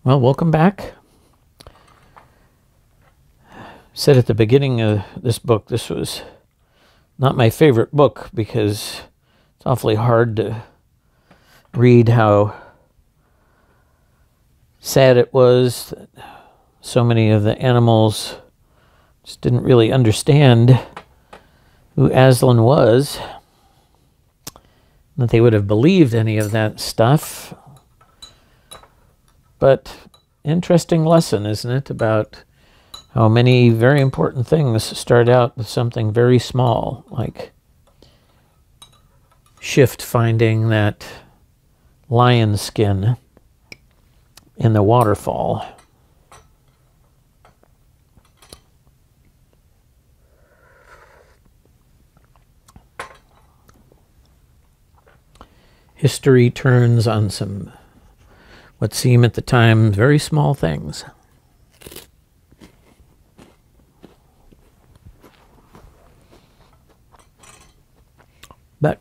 Well, welcome back. Said at the beginning of this book, this was not my favorite book because it's awfully hard to read how sad it was that so many of the animals just didn't really understand who Aslan was, that they would have believed any of that stuff. But interesting lesson, isn't it, about how many very important things start out with something very small, like Shift finding that lion skin in the waterfall. History turns on some what seem at the time very small things. But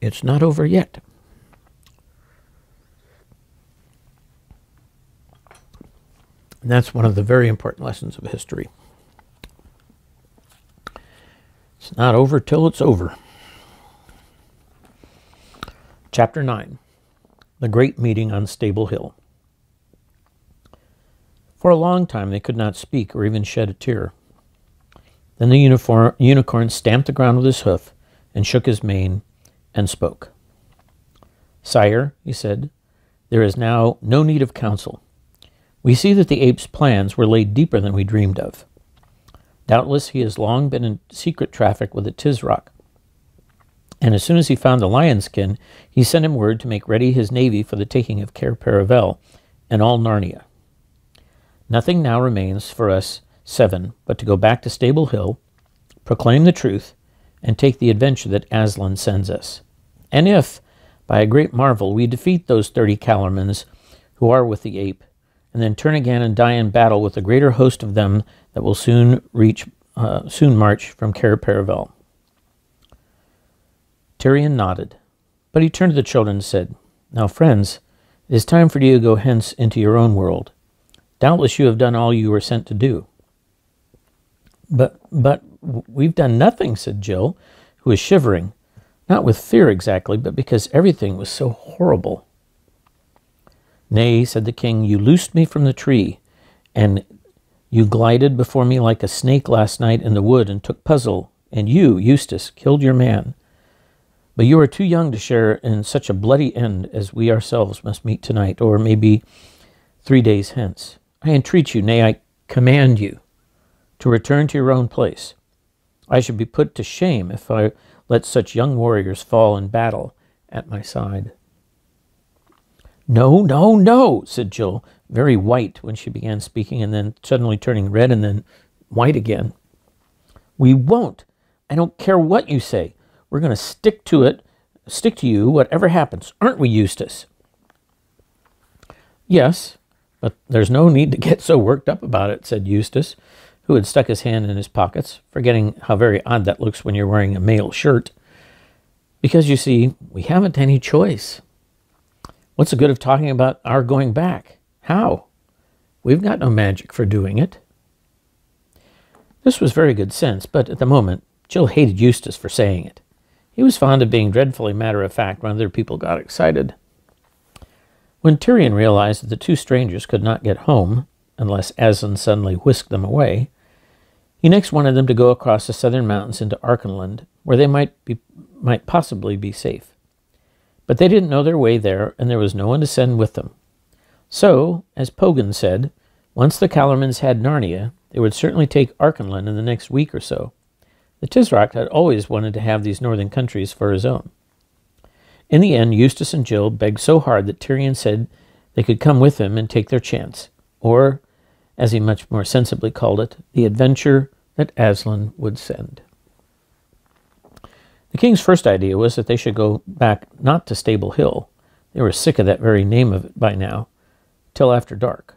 it's not over yet. And that's one of the very important lessons of history. It's not over till it's over. Chapter 9, The Great Meeting on Stable Hill. For a long time they could not speak or even shed a tear. Then the unicorn stamped the ground with his hoof and shook his mane and spoke. "Sire," he said, "there is now no need of counsel. We see that the ape's plans were laid deeper than we dreamed of. Doubtless he has long been in secret traffic with the Tisroc, and as soon as he found the lion skin, he sent him word to make ready his navy for the taking of Cair Paravel and all Narnia. Nothing now remains for us 7 but to go back to Stable Hill, proclaim the truth, and take the adventure that Aslan sends us. And if, by a great marvel, we defeat those 30 Calormens who are with the ape, and then turn again and die in battle with a greater host of them that will soon march from Cair Paravel." Tirion nodded, but he turned to the children and said, "Now, friends, it is time for you to go hence into your own world. Doubtless you have done all you were sent to do." But we've done nothing," said Jill, who was shivering, not with fear exactly, but because everything was so horrible. "Nay," said the king, "you loosed me from the tree, and you glided before me like a snake last night in the wood and took Puzzle, and you, Eustace, killed your man. But you are too young to share in such a bloody end as we ourselves must meet tonight, or maybe 3 days hence. I entreat you, nay, I command you, to return to your own place. I should be put to shame if I let such young warriors fall in battle at my side." "No, no, no," said Jill, very white when she began speaking, and then suddenly turning red and then white again. "We won't. I don't care what you say. We're going to stick to you, whatever happens. Aren't we, Eustace?" "Yes, but there's no need to get so worked up about it," said Eustace, who had stuck his hand in his pockets, forgetting how very odd that looks when you're wearing a male shirt. "Because, you see, we haven't any choice. What's the good of talking about our going back? How? We've got no magic for doing it." This was very good sense, but at the moment, Jill hated Eustace for saying it. He was fond of being dreadfully matter-of-fact when other people got excited. When Tirion realized that the two strangers could not get home, unless Aslan suddenly whisked them away, he next wanted them to go across the southern mountains into Archenland, where they might possibly be safe. But they didn't know their way there, and there was no one to send with them. So, as Pogan said, once the Calormens had Narnia, they would certainly take Archenland in the next week or so. The Tisroc had always wanted to have these northern countries for his own. In the end, Eustace and Jill begged so hard that Tirion said they could come with him and take their chance, or, as he much more sensibly called it, the adventure that Aslan would send. The king's first idea was that they should go back not to Stable Hill, they were sick of that very name of it by now, till after dark.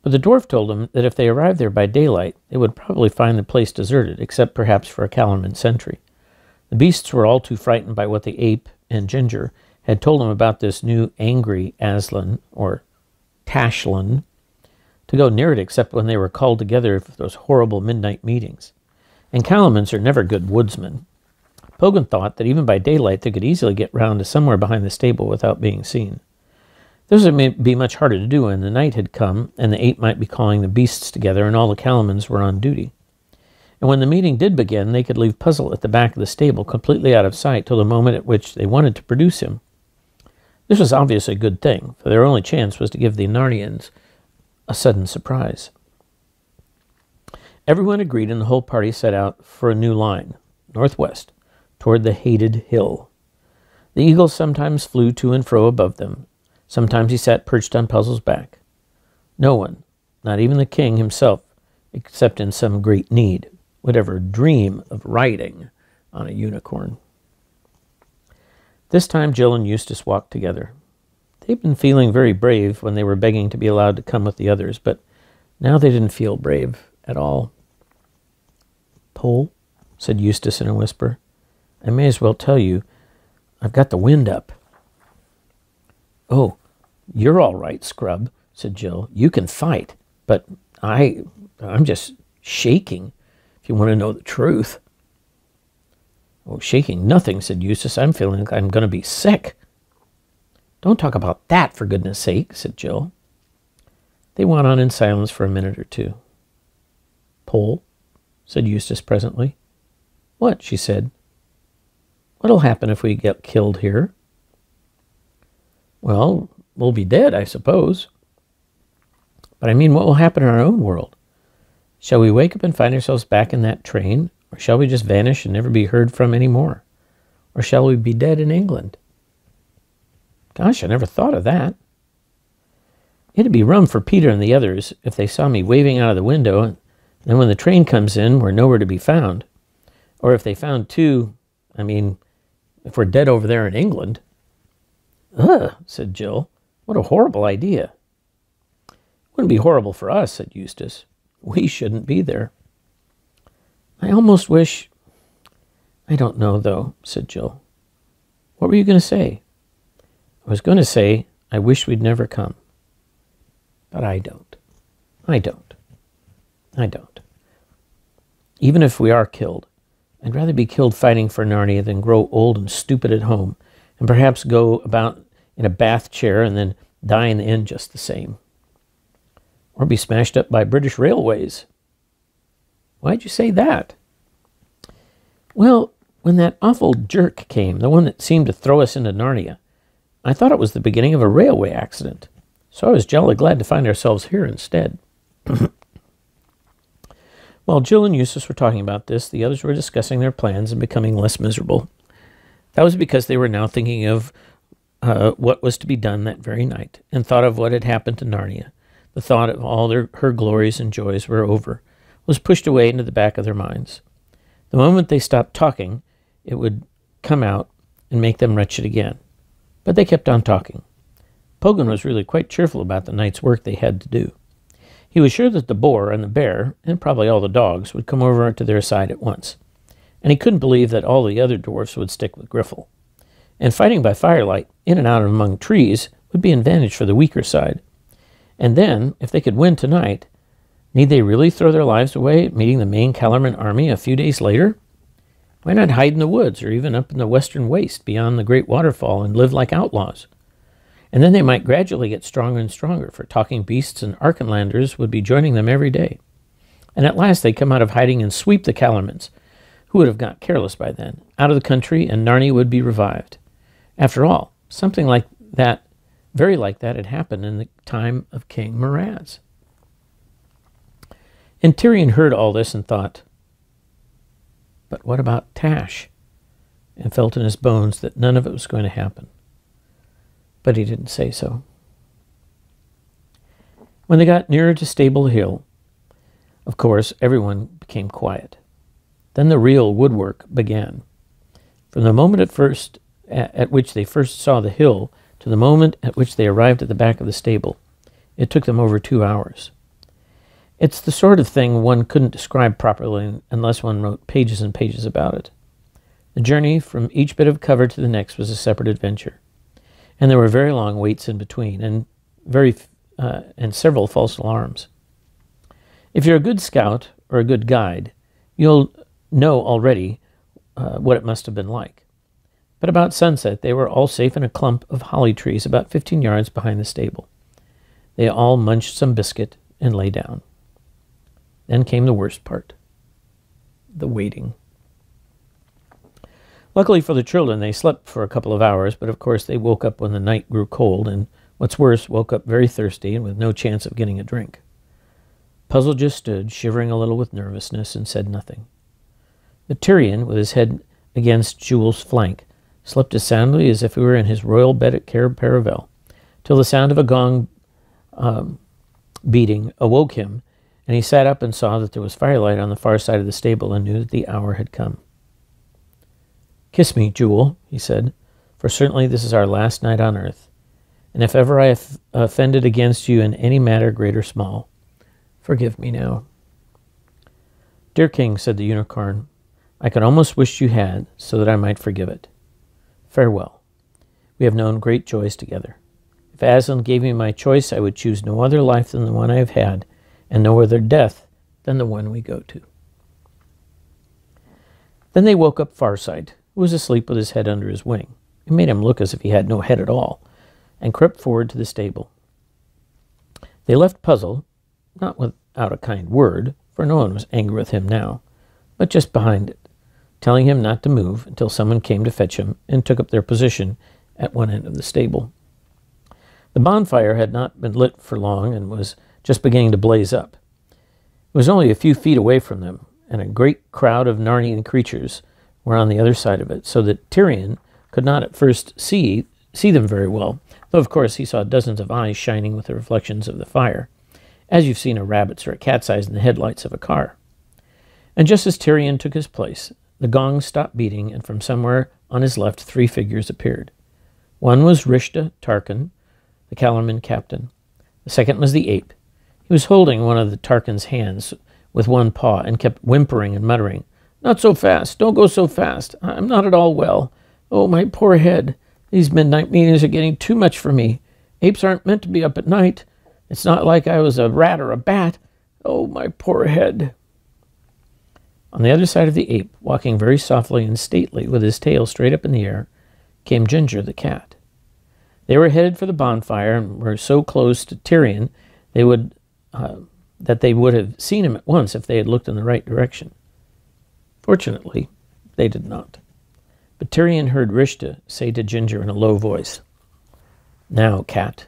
But the dwarf told him that if they arrived there by daylight, they would probably find the place deserted, except perhaps for a Calormen sentry. The beasts were all too frightened by what the ape and Ginger had told them about this new angry Aslan, or Tashlin to go near it except when they were called together for those horrible midnight meetings. And Calamans are never good woodsmen. Pogun thought that even by daylight they could easily get round to somewhere behind the stable without being seen. This would be much harder to do when the night had come and the 8 might be calling the beasts together and all the Calamans were on duty. And when the meeting did begin, they could leave Puzzle at the back of the stable completely out of sight till the moment at which they wanted to produce him. This was obviously a good thing, for their only chance was to give the Narnians a sudden surprise. Everyone agreed and the whole party set out for a new line, northwest, toward the hated hill. The eagle sometimes flew to and fro above them. Sometimes he sat perched on Puzzle's back. No one, not even the king himself, except in some great need, would ever dream of riding on a unicorn. This time Jill and Eustace walked together. They'd been feeling very brave when they were begging to be allowed to come with the others, but now they didn't feel brave at all. "Pole," said Eustace in a whisper, "I may as well tell you, I've got the wind up." "Oh, you're all right, Scrub," said Jill. "You can fight, but I'm just shaking, if you want to know the truth." "Oh, shaking nothing," said Eustace. "I'm feeling like I'm going to be sick." "Don't talk about that, for goodness sake," said Jill. They went on in silence for a minute or two. "Pole," said Eustace presently. "What?" she said. "What'll happen if we get killed here?" "Well, we'll be dead, I suppose. But I mean, what will happen in our own world? Shall we wake up and find ourselves back in that train? Or shall we just vanish and never be heard from any more? Or shall we be dead in England?" "Gosh, I never thought of that. It'd be rum for Peter and the others if they saw me waving out of the window, and then when the train comes in, we're nowhere to be found. Or if they found if we're dead over there in England." "Ugh," said Jill. "What a horrible idea." "Wouldn't be horrible for us," said Eustace. "We shouldn't be there." "I almost wish—" "I don't know, though," said Jill. "What were you going to say?" "I was going to say, I wish we'd never come. But I don't. I don't. I don't. Even if we are killed, I'd rather be killed fighting for Narnia than grow old and stupid at home, and perhaps go about in a bath chair and then die in the end just the same. Or be smashed up by British railways." "Why'd you say that?" "Well, when that awful jerk came, the one that seemed to throw us into Narnia, I thought it was the beginning of a railway accident. So I was jolly glad to find ourselves here instead." While Jill and Eustace were talking about this, the others were discussing their plans and becoming less miserable. That was because they were now thinking of what was to be done that very night, and thought of what had happened to Narnia. The thought of all her glories and joys were over, was pushed away into the back of their minds. The moment they stopped talking, it would come out and make them wretched again. But they kept on talking. Pogun was really quite cheerful about the night's work they had to do. He was sure that the boar and the bear, and probably all the dogs, would come over to their side at once. And he couldn't believe that all the other dwarfs would stick with Griffle. And fighting by firelight, in and out among trees, would be an advantage for the weaker side. And then, if they could win tonight, need they really throw their lives away at meeting the main Calormen army a few days later? Why not hide in the woods, or even up in the western waste beyond the great waterfall, and live like outlaws? And then they might gradually get stronger and stronger, for talking beasts and Archenlanders would be joining them every day. And at last they'd come out of hiding and sweep the Calormens, who would have got careless by then, out of the country, and Narnia would be revived. After all, something like that, very like that, had happened in the time of King Miraz. And Tirian heard all this and thought, but what about Tash? And felt in his bones that none of it was going to happen. But he didn't say so. When they got nearer to Stable Hill, of course, everyone became quiet. Then the real woodwork began. From the moment at which they first saw the hill to the moment at which they arrived at the back of the stable, it took them over 2 hours. It's the sort of thing one couldn't describe properly unless one wrote pages and pages about it. The journey from each bit of cover to the next was a separate adventure. And there were very long waits in between, and very and several false alarms. If you're a good scout or a good guide, you'll know already what it must have been like. But about sunset, they were all safe in a clump of holly trees about 15 yards behind the stable. They all munched some biscuit and lay down. Then came the worst part, the waiting. Luckily for the children, they slept for a couple of hours, but of course they woke up when the night grew cold, and what's worse, woke up very thirsty and with no chance of getting a drink. Puzzle just stood, shivering a little with nervousness, and said nothing. But Tyrion, with his head against Jewel's flank, slept as soundly as if he were in his royal bed at Cair Paravel, till the sound of a gong beating awoke him, and he sat up and saw that there was firelight on the far side of the stable and knew that the hour had come. "Kiss me, Jewel," he said, "for certainly this is our last night on earth, and if ever I have offended against you in any matter, great or small, forgive me now." "Dear King," said the unicorn, "I could almost wish you had, so that I might forgive it. Farewell. We have known great joys together. If Aslan gave me my choice, I would choose no other life than the one I have had, and no other death than the one we go to." Then they woke up Farsight, who was asleep with his head under his wing. It made him look as if he had no head at all, and crept forward to the stable. They left Puzzle, not without a kind word, for no one was angry with him now, but just behind it, telling him not to move until someone came to fetch him and took up their position at one end of the stable. The bonfire had not been lit for long and was just beginning to blaze up. It was only a few feet away from them, and a great crowd of Narnian creatures were on the other side of it, so that Tyrion could not at first see them very well, though of course he saw dozens of eyes shining with the reflections of the fire, as you've seen a rabbit's or a cat's eyes in the headlights of a car. And just as Tyrion took his place, the gong stopped beating, and from somewhere on his left 3 figures appeared. One was Rishta Tarkin, the Calormen captain. The second was the ape. He was holding one of the Tarkin's hands with one paw and kept whimpering and muttering, "Not so fast, don't go so fast. I'm not at all well. Oh, my poor head. These midnight meetings are getting too much for me. Apes aren't meant to be up at night. It's not like I was a rat or a bat. Oh, my poor head." On the other side of the ape, walking very softly and stately with his tail straight up in the air, came Ginger the cat. They were headed for the bonfire and were so close to Tyrion that they would have seen him at once if they had looked in the right direction. Fortunately, they did not. But Tyrion heard Rishta say to Ginger in a low voice, "Now, cat,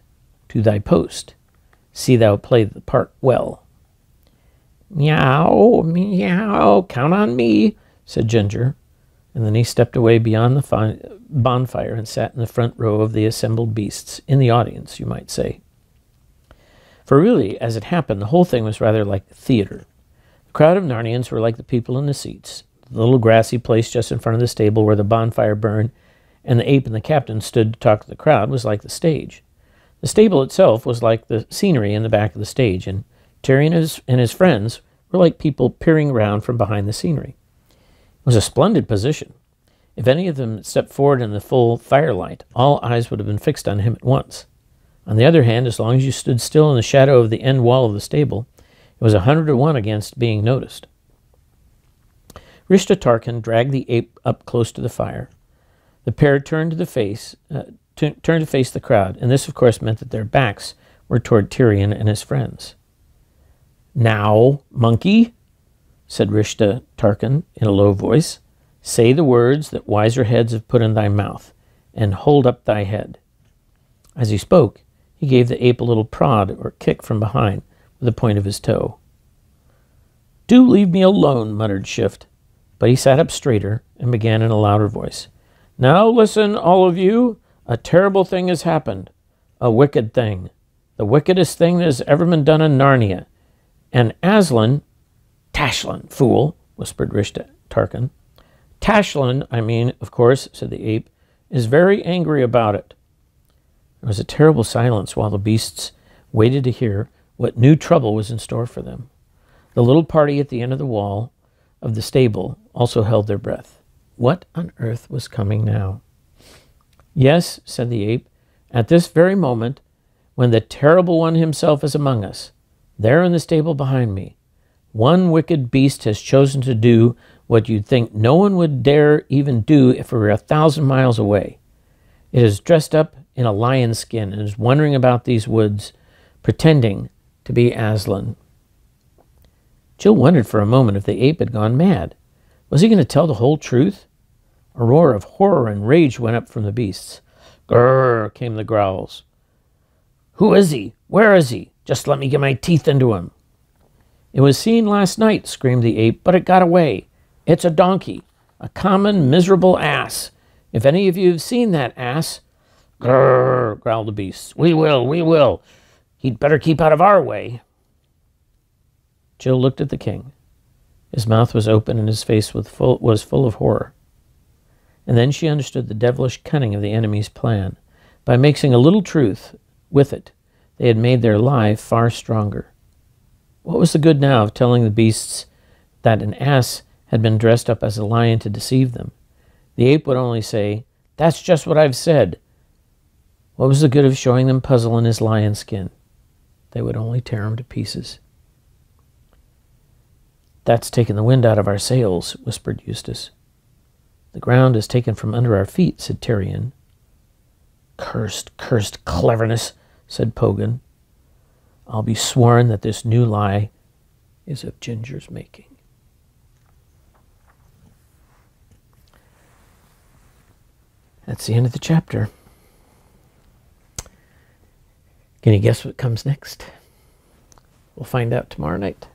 to thy post. See thou play the part well." "Meow, meow, count on me," said Ginger, and then he stepped away beyond the bonfire and sat in the front row of the assembled beasts, in the audience, you might say. For really, as it happened, the whole thing was rather like theater. The crowd of Narnians were like the people in the seats. The little grassy place just in front of the stable where the bonfire burned and the ape and the captain stood to talk to the crowd was like the stage. The stable itself was like the scenery in the back of the stage, and Tyrion and his friends were like people peering around from behind the scenery. It was a splendid position. If any of them stepped forward in the full firelight, all eyes would have been fixed on him at once. On the other hand, as long as you stood still in the shadow of the end wall of the stable, it was 100 to 1 against being noticed. Rishta Tarkin dragged the ape up close to the fire. The pair turned to face the crowd, and this, of course, meant that their backs were toward Tyrion and his friends. "Now, monkey," said Rishta Tarkin in a low voice, "say the words that wiser heads have put in thy mouth, and hold up thy head." As he spoke, he gave the ape a little prod or kick from behind with the point of his toe. "Do leave me alone," muttered Shift, but he sat up straighter and began in a louder voice. "Now listen, all of you. A terrible thing has happened. A wicked thing. The wickedest thing that has ever been done in Narnia. And Aslan—" "Tashlin, fool," whispered Rishta Tarkin. "Tashlin, I mean, of course," said the ape, "is very angry about it." There was a terrible silence while the beasts waited to hear what new trouble was in store for them. The little party at the end of the wall of the stable also held their breath. What on earth was coming now? "Yes," said the ape, "at this very moment, when the terrible one himself is among us, there in the stable behind me. One wicked beast has chosen to do what you'd think no one would dare even do if it were 1,000 miles away. It is dressed up in a lion's skin and is wandering about these woods, pretending to be Aslan." Jill wondered for a moment if the ape had gone mad. Was he going to tell the whole truth? A roar of horror and rage went up from the beasts. "Grrr," came the growls. "Who is he? Where is he? Just let me get my teeth into him." "It was seen last night," screamed the ape, "but it got away. It's a donkey, a common, miserable ass. If any of you have seen that ass—" "Grrr," growled the beasts. "We will, we will. He'd better keep out of our way." Jill looked at the king. His mouth was open and his face was full of horror. And then she understood the devilish cunning of the enemy's plan. By mixing a little truth with it, they had made their lie far stronger. What was the good now of telling the beasts that an ass had been dressed up as a lion to deceive them? The ape would only say, "That's just what I've said." What was the good of showing them Puzzle in his lion skin? They would only tear him to pieces. "That's taken the wind out of our sails," whispered Eustace. "The ground is taken from under our feet," said Tirian. "Cursed, cursed cleverness," said Pogan. "I'll be sworn that this new lie is of Ginger's making." That's the end of the chapter. Can you guess what comes next? We'll find out tomorrow night.